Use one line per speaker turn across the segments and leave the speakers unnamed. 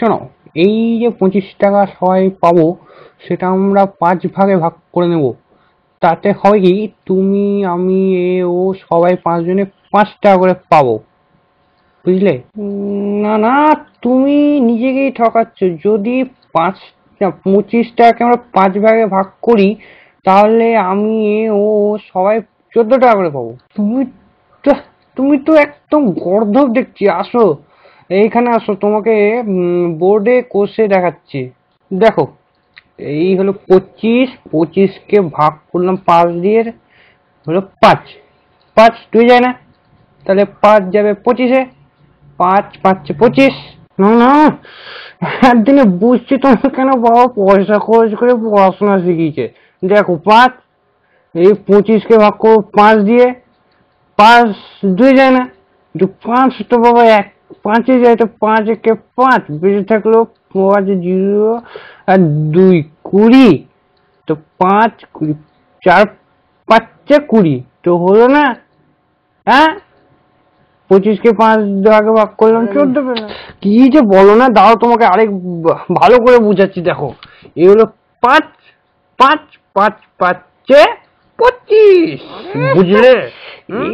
শোনো, এই যে 25 টাকা সবাই পাবো, সেটা আমরা 5 ভাগে ভাগ করে নেব। তাতে হয় কি, তুমি আমি এ ও সবাই 5 জনে 5 টাকা করে পাবো, বুঝলে? না না, তুমি নিজেকেই ঠকাচ্ছ। যদি 25 টাকাকে আমরা 5 ভাগে ভাগ করি, তাহলে আমি এ ও সবাই 14 টাকা করে পাবো। তো তুমি তো একদম গর্দভ দেখছি। আসো, এইখানে আসো, তোমাকে বোর্ডে কষে দেখাচ্ছি। দেখো, এই হলো 25, 25কে ভাগ করলাম 5 দিয়ে, হলো 5। 5 2 যায় না, তাহলে 5 যাবে 25-এ। 5 5 25। না না, একদিনে বুঝছি তোমার কেন বাবা পয়সা খরচ করে পড়াশোনা শিখিয়েছে। দেখো, 5, এই 25কে ভাগ করো 5 দিয়ে, 5 2 যায় না, 5 তো বাবা 5-এ যায়, তো 5 একে 5 বেঁচে থাকলো 5 0 আর 2 20। তো 5 20 4 5 20, তো হলো না? হ্যাঁ, 25কে 5 ভাগে ভাগ করলাম 14 পেলাম। কি যে বলো না, দাও তোমাকে আরেক ভালো করে বুঝাচ্ছি। দেখো, এই হলো 5, 5 5 5-এ 25, বুঝলে?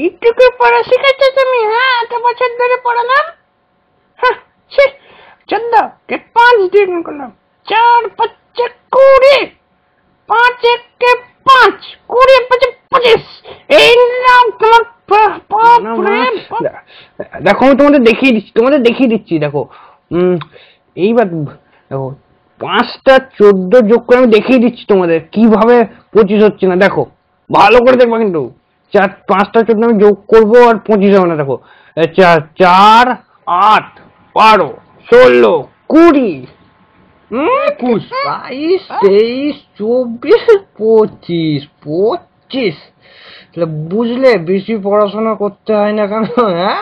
এইটুকু পড়া শিখেছো তুমি? হ্যাঁ, এত বছর ধরে পড়ালাম। হ্যাঁ, 14কে 5 দিয়ে গুণ করলাম, 4 5 20, 5 একে 5 20 5 25। এই নাও তোমার দেখো, আমি তোমাদের দেখিয়ে দিচ্ছি। দেখো, এইবার দেখো, 5টা 14 যোগ করে আমি দেখিয়ে দিচ্ছি তোমাদের কিভাবে 25 হচ্ছে না। দেখো, ভালো করে দেখবা কিন্তু। 5টা 14 আমি যোগ করবো আর 25 হবে না। দেখো, 4 4 8 12 16 20 21 22 23 24 25 25। তাহলে বুঝলে, বেশি পড়াশোনা করতে হয় না কেন? হ্যাঁ।